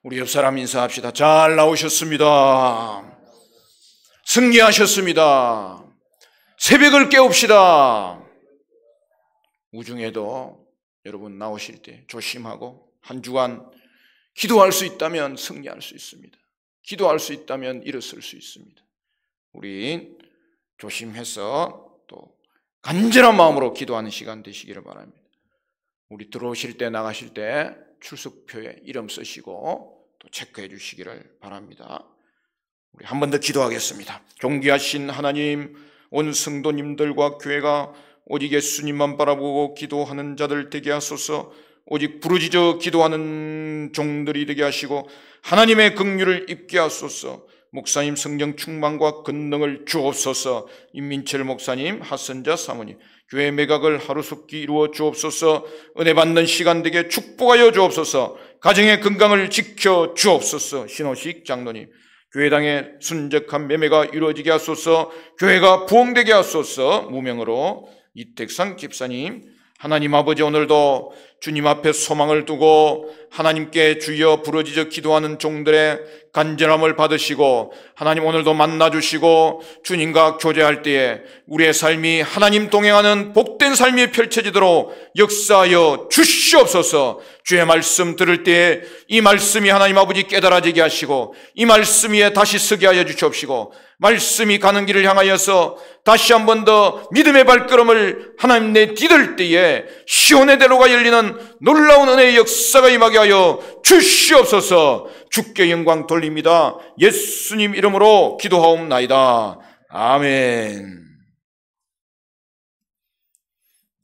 우리 옆 사람 인사합시다. 잘 나오셨습니다. 승리하셨습니다. 새벽을 깨웁시다. 우중에도 여러분 나오실 때 조심하고 한 주간 기도할 수 있다면 승리할 수 있습니다. 기도할 수 있다면 일어설 수 있습니다. 우리 조심해서 또 간절한 마음으로 기도하는 시간 되시기를 바랍니다. 우리 들어오실 때 나가실 때 출석표에 이름 쓰시고 또 체크해 주시기를 바랍니다. 우리 한 번 더 기도하겠습니다. 존귀하신 하나님, 온 성도님들과 교회가 오직 예수님만 바라보고 기도하는 자들 되게 하소서. 오직 부르짖어 기도하는 종들이 되게 하시고 하나님의 긍휼을 입게 하소서. 목사님 성령 충만과 권능을 주옵소서. 임민철 목사님, 하선자 사모님, 교회 매각을 하루속히 이루어 주옵소서. 은혜 받는 시간 되게 축복하여 주옵소서. 가정의 건강을 지켜 주옵소서. 신호식 장로님, 교회당의 순적한 매매가 이루어지게 하소서. 교회가 부흥되게 하소서. 무명으로 이택상 집사님, 하나님 아버지, 오늘도 주님 앞에 소망을 두고 하나님께 주여 부르짖어 기도하는 종들의 간절함을 받으시고 하나님 오늘도 만나주시고 주님과 교제할 때에 우리의 삶이 하나님 동행하는 복된 삶이 펼쳐지도록 역사하여 주시옵소서. 주의 말씀 들을 때에 이 말씀이 하나님 아버지 깨달아지게 하시고 이 말씀 위에 다시 서게 하여 주시옵시고 말씀이 가는 길을 향하여서 다시 한 번 더 믿음의 발걸음을 하나님 내 디딜 때에 시온의 대로가 열리는 놀라운 은혜의 역사가 임하게 하여 주시옵소서. 주께 영광 돌립니다. 예수님 이름으로 기도하옵나이다. 아멘.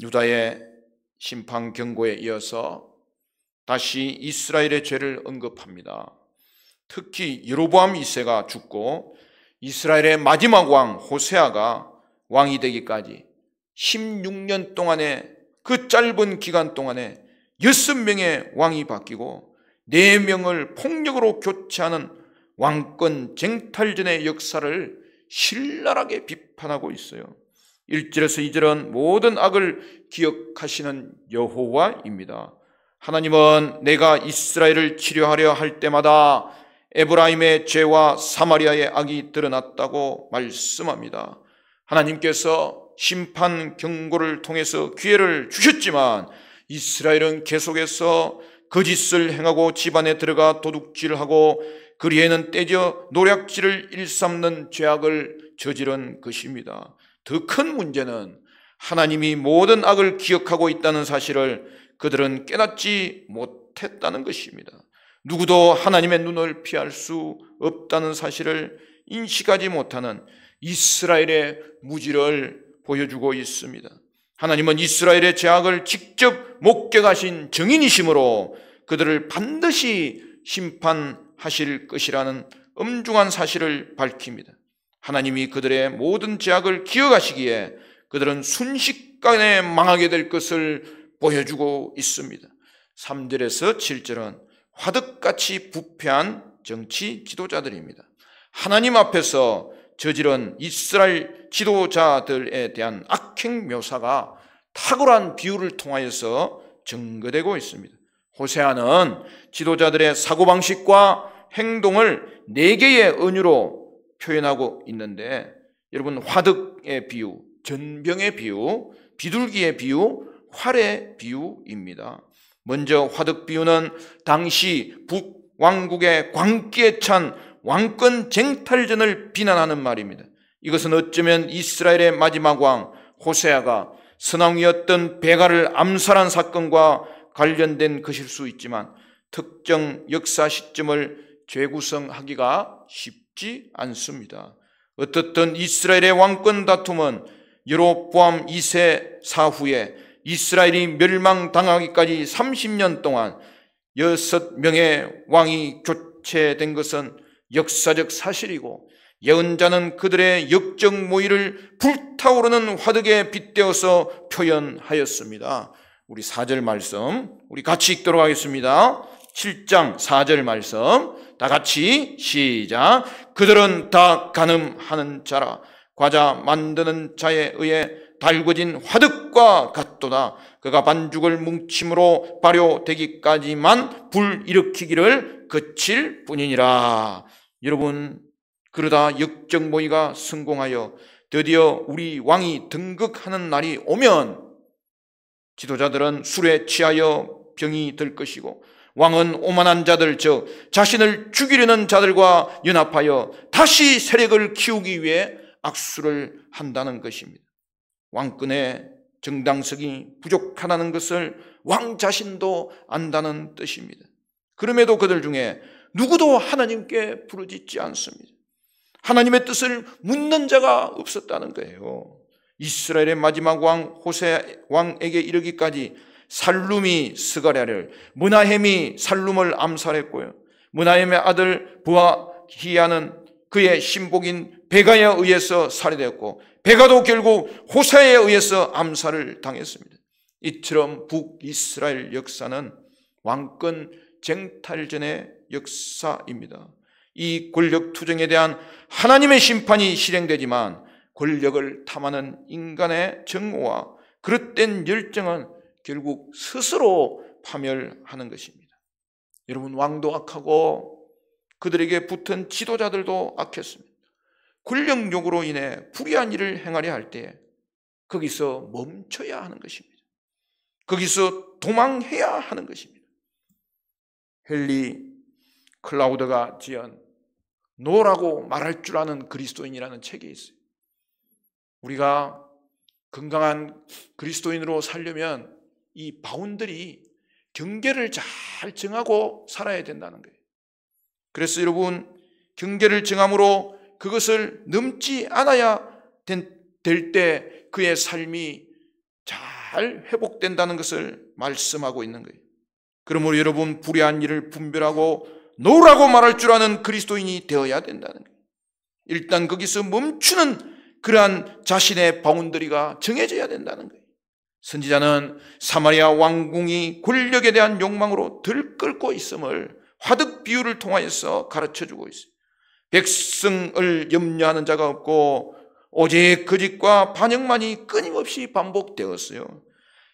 유다의 심판 경고에 이어서 다시 이스라엘의 죄를 언급합니다. 특히 여로보암 2세가 죽고 이스라엘의 마지막 왕 호세아가 왕이 되기까지 16년 동안의 그 짧은 기간 동안에 6명의 왕이 바뀌고 4명을 폭력으로 교체하는 왕권 쟁탈전의 역사를 신랄하게 비판하고 있어요. 1절에서 2절은 모든 악을 기억하시는 여호와입니다. 하나님은 내가 이스라엘을 치료하려 할 때마다 에브라임의 죄와 사마리아의 악이 드러났다고 말씀합니다. 하나님께서 심판 경고를 통해서 기회를 주셨지만 이스라엘은 계속해서 거짓을 행하고 집안에 들어가 도둑질하고 그리에는 떼져 노략질을 일삼는 죄악을 저지른 것입니다. 더 큰 문제는 하나님이 모든 악을 기억하고 있다는 사실을 그들은 깨닫지 못했다는 것입니다. 누구도 하나님의 눈을 피할 수 없다는 사실을 인식하지 못하는 이스라엘의 무지를 보여주고 있습니다. 하나님은 이스라엘의 죄악을 직접 목격하신 증인이시므로 그들을 반드시 심판하실 것이라는 엄중한 사실을 밝힙니다. 하나님이 그들의 모든 죄악을 기억하시기에 그들은 순식간에 망하게 될 것을 보여주고 있습니다. 3절에서 7절은 화덕같이 부패한 정치 지도자들입니다. 하나님 앞에서 저지른 이스라엘 지도자들에 대한 악행 묘사가 탁월한 비유를 통하여서 증거되고 있습니다. 호세아는 지도자들의 사고방식과 행동을 4개의 은유로 표현하고 있는데 여러분, 화덕의 비유, 전병의 비유, 비둘기의 비유, 활의 비유입니다. 먼저 화덕 비유는 당시 북왕국의 광기에 찬 왕권 쟁탈전을 비난하는 말입니다. 이것은 어쩌면 이스라엘의 마지막 왕 호세아가 선왕이었던 베가를 암살한 사건과 관련된 것일 수 있지만 특정 역사 시점을 재구성하기가 쉽지 않습니다. 어떻든 이스라엘의 왕권 다툼은 여로보암 2세 사후에 이스라엘이 멸망당하기까지 30년 동안 6명의 왕이 교체된 것은 역사적 사실이고 예언자는 그들의 역적 모의를 불타오르는 화덕에 빗대어서 표현하였습니다. 우리 4절 말씀 우리 같이 읽도록 하겠습니다. 7장 4절 말씀 다 같이 시작. 그들은 다 간음하는 자라 과자 만드는 자에 의해 달궈진 화덕과 같도다. 그가 반죽을 뭉침으로 발효되기까지만 불일으키기를 그칠 뿐이니라. 여러분, 그러다 역적모의가 성공하여 드디어 우리 왕이 등극하는 날이 오면 지도자들은 술에 취하여 병이 들 것이고, 왕은 오만한 자들, 즉 자신을 죽이려는 자들과 연합하여 다시 세력을 키우기 위해 악수를 한다는 것입니다. 왕권의 정당성이 부족하다는 것을 왕 자신도 안다는 뜻입니다. 그럼에도 그들 중에 누구도 하나님께 부르짖지 않습니다. 하나님의 뜻을 묻는 자가 없었다는 거예요. 이스라엘의 마지막 왕 호세 왕에게 이르기까지 살룸이 스가랴를, 므나헴이 살룸을 암살했고요, 므나헴의 아들 부하히야는 그의 신복인 베가에 의해서 살해되었고, 베가도 결국 호세에 의해서 암살을 당했습니다. 이처럼 북이스라엘 역사는 왕권 쟁탈전의 역사입니다. 이 권력 투쟁에 대한 하나님의 심판이 실행되지만, 권력을 탐하는 인간의 정오와 그릇된 열정은 결국 스스로 파멸하는 것입니다. 여러분, 왕도 악하고 그들에게 붙은 지도자들도 악했습니다. 권력욕으로 인해 불의한 일을 행하려 할 때 거기서 멈춰야 하는 것입니다. 거기서 도망해야 하는 것입니다. 헨리 클라우드가 지은 노라고 말할 줄 아는 그리스도인이라는 책이 있어요. 우리가 건강한 그리스도인으로 살려면 이 바운더리, 경계를 잘 정하고 살아야 된다는 거예요. 그래서 여러분, 경계를 정함으로 그것을 넘지 않아야 될 때 그의 삶이 잘 회복된다는 것을 말씀하고 있는 거예요. 그러므로 여러분, 불의한 일을 분별하고 노라고 말할 줄 아는 그리스도인이 되어야 된다는 거예요. 일단 거기서 멈추는 그러한 자신의 바운더리가 정해져야 된다는 거예요. 선지자는 사마리아 왕궁이 권력에 대한 욕망으로 들끓고 있음을 화덕 비유를 통하여서 가르쳐주고 있어요. 백성을 염려하는 자가 없고 오직 거짓과 반역만이 끊임없이 반복되었어요.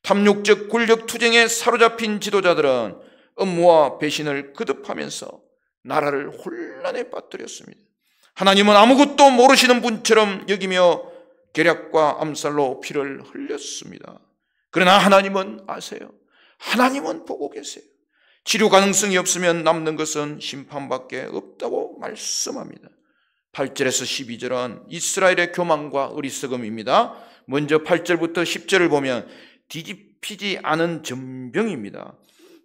탐욕적 권력 투쟁에 사로잡힌 지도자들은 음모와 배신을 거듭하면서 나라를 혼란에 빠뜨렸습니다. 하나님은 아무것도 모르시는 분처럼 여기며 계략과 암살로 피를 흘렸습니다. 그러나 하나님은 아세요. 하나님은 보고 계세요. 치료 가능성이 없으면 남는 것은 심판밖에 없다고 말씀합니다. 8절에서 12절은 이스라엘의 교만과 어리석음입니다. 먼저 8절부터 10절을 보면 뒤집히지 않은 전병입니다.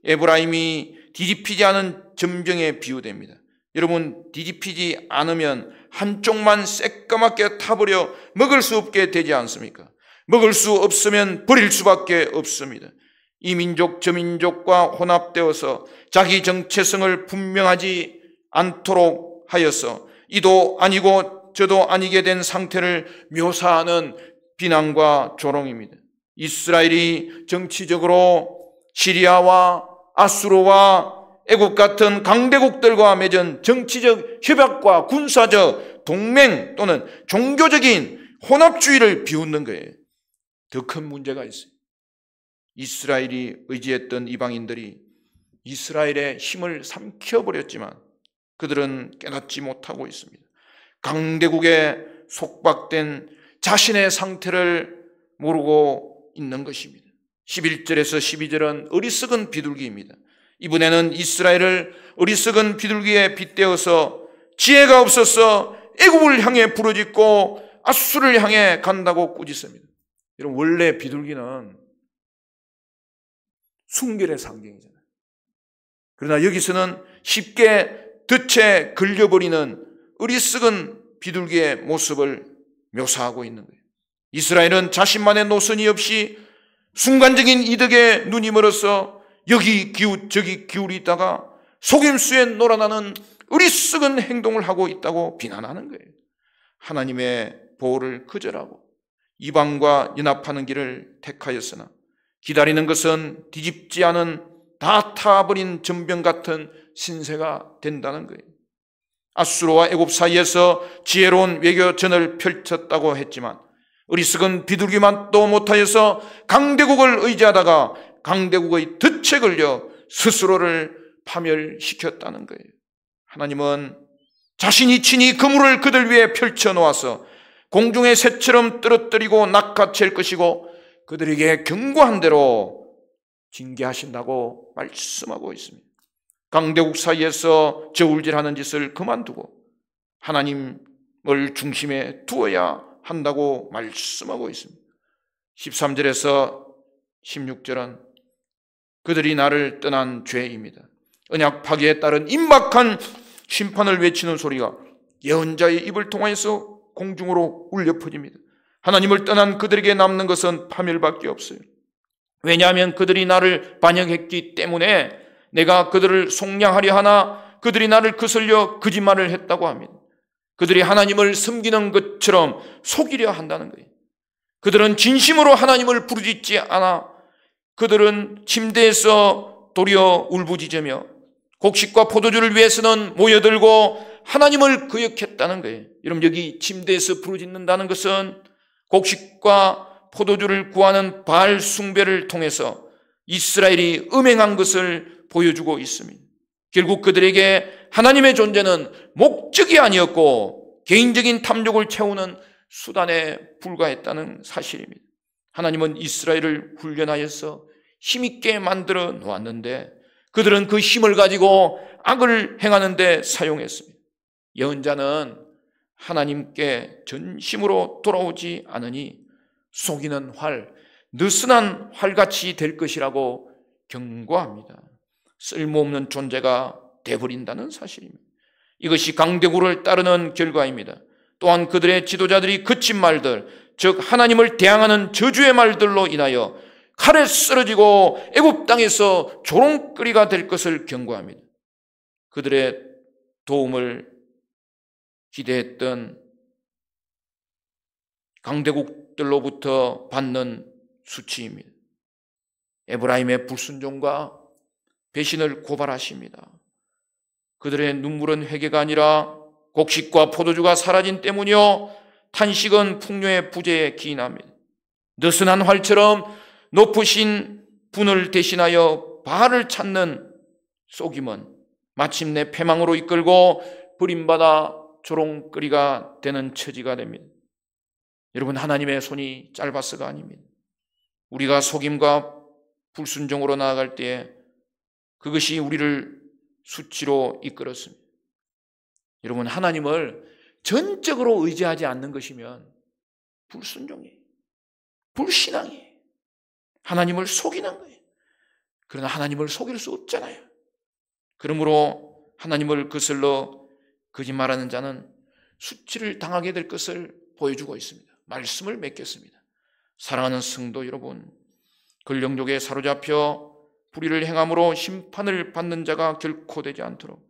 에브라임이 뒤집히지 않은 전병에 비유됩니다. 여러분, 뒤집히지 않으면 한쪽만 새까맣게 타버려 먹을 수 없게 되지 않습니까? 먹을 수 없으면 버릴 수밖에 없습니다. 이 민족 저 민족과 혼합되어서 자기 정체성을 분명하지 않도록 하여서 이도 아니고 저도 아니게 된 상태를 묘사하는 비난과 조롱입니다. 이스라엘이 정치적으로 시리아와 아수르와 애국 같은 강대국들과 맺은 정치적 협약과 군사적 동맹 또는 종교적인 혼합주의를 비웃는 거예요. 더 큰 문제가 있어요. 이스라엘이 의지했던 이방인들이 이스라엘의 힘을 삼켜버렸지만 그들은 깨닫지 못하고 있습니다. 강대국에 속박된 자신의 상태를 모르고 있는 것입니다. 11절에서 12절은 어리석은 비둘기입니다. 이번에는 이스라엘을 어리석은 비둘기에 빗대어서 지혜가 없어서 애굽을 향해 부르짖고 아수를 향해 간다고 꾸짖습니다. 여러분, 원래 비둘기는 순결의 상징이잖아요. 그러나 여기서는 쉽게 덫에 걸려버리는 어리석은 비둘기의 모습을 묘사하고 있는 거예요. 이스라엘은 자신만의 노선이 없이 순간적인 이득에 눈이 멀어서 여기 기웃 저기 기울이다가 속임수에 놀아나는 어리석은 행동을 하고 있다고 비난하는 거예요. 하나님의 보호를 거절하고 이방과 연합하는 길을 택하였으나 기다리는 것은 뒤집지 않은 다 타버린 전병 같은 신세가 된다는 거예요. 아수르와 애굽 사이에서 지혜로운 외교전을 펼쳤다고 했지만 어리석은 비둘기만도 못하여서 강대국을 의지하다가 강대국의 덫에 걸려 스스로를 파멸시켰다는 거예요. 하나님은 자신이 친히 그물을 그들 위해 펼쳐놓아서 공중의 새처럼 떨어뜨리고 낚아챌 것이고 그들에게 경고한 대로 징계하신다고 말씀하고 있습니다. 강대국 사이에서 저울질하는 짓을 그만두고 하나님을 중심에 두어야 한다고 말씀하고 있습니다. 13절에서 16절은 그들이 나를 떠난 죄입니다. 언약 파기에 따른 임박한 심판을 외치는 소리가 예언자의 입을 통하여서 공중으로 울려 퍼집니다. 하나님을 떠난 그들에게 남는 것은 파멸밖에 없어요. 왜냐하면 그들이 나를 반역했기 때문에 내가 그들을 속량하려 하나 그들이 나를 거슬려 거짓말을 했다고 합니다. 그들이 하나님을 섬기는 것처럼 속이려 한다는 거예요. 그들은 진심으로 하나님을 부르짖지 않아 그들은 침대에서 도리어 울부짖으며 곡식과 포도주를 위해서는 모여들고 하나님을 거역했다는 거예요. 여러분, 여기 침대에서 부르짖는다는 것은 곡식과 포도주를 구하는 바알 숭배를 통해서 이스라엘이 음행한 것을 보여주고 있습니다. 결국 그들에게 하나님의 존재는 목적이 아니었고 개인적인 탐욕을 채우는 수단에 불과했다는 사실입니다. 하나님은 이스라엘을 훈련하여서 힘있게 만들어 놓았는데 그들은 그 힘을 가지고 악을 행하는 데 사용했습니다. 예언자는 하나님께 전심으로 돌아오지 않으니 속이는 활, 느슨한 활같이 될 것이라고 경고합니다. 쓸모없는 존재가 돼버린다는 사실입니다. 이것이 강대국을 따르는 결과입니다. 또한 그들의 지도자들이 거친 말들, 즉 하나님을 대항하는 저주의 말들로 인하여 칼에 쓰러지고 애굽 땅에서 조롱거리가 될 것을 경고합니다. 그들의 도움을 기대했던 강대국들로부터 받는 수치입니다. 에브라임의 불순종과 배신을 고발하십니다. 그들의 눈물은 회개가 아니라 곡식과 포도주가 사라진 때문이요 탄식은 풍요의 부재에 기인합니다. 느슨한 활처럼 높으신 분을 대신하여 바알을 찾는 속임은 마침내 패망으로 이끌고 버림받아 조롱거리가 되는 처지가 됩니다. 여러분, 하나님의 손이 짧아서가 아닙니다. 우리가 속임과 불순종으로 나아갈 때에 그것이 우리를 수치로 이끌었습니다. 여러분, 하나님을 전적으로 의지하지 않는 것이면 불순종이에요. 불신앙이에요. 하나님을 속이는 거예요. 그러나 하나님을 속일 수 없잖아요. 그러므로 하나님을 거슬러 거짓말하는 자는 수치를 당하게 될 것을 보여주고 있습니다. 말씀을 맺겠습니다. 사랑하는 성도 여러분, 근력욕에 사로잡혀 불의를 행함으로 심판을 받는 자가 결코 되지 않도록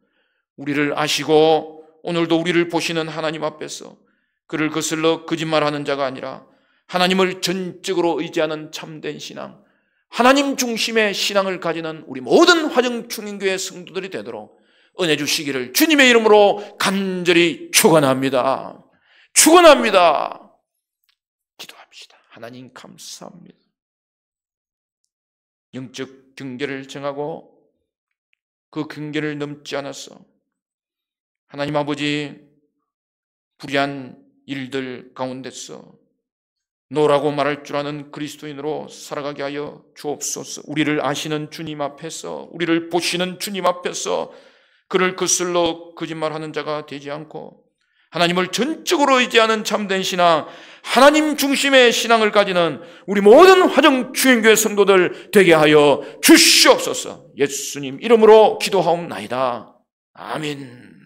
우리를 아시고 오늘도 우리를 보시는 하나님 앞에서 그를 거슬러 거짓말하는 자가 아니라 하나님을 전적으로 의지하는 참된 신앙, 하나님 중심의 신앙을 가지는 우리 모든 화정충인교회 성도들이 되도록 은혜 주시기를 주님의 이름으로 간절히 축원합니다. 축원합니다. 기도합시다. 하나님 감사합니다. 영적 경계를 정하고 그 경계를 넘지 않아서 하나님 아버지 불의한 일들 가운데서 너라고 말할 줄 아는 그리스도인으로 살아가게 하여 주옵소서. 우리를 아시는 주님 앞에서, 우리를 보시는 주님 앞에서 그를 거슬러 거짓말하는 자가 되지 않고 하나님을 전적으로 의지하는 참된 신앙, 하나님 중심의 신앙을 가지는 우리 모든 화정주행교회 성도들 되게 하여 주시옵소서. 예수님 이름으로 기도하옵나이다. 아멘.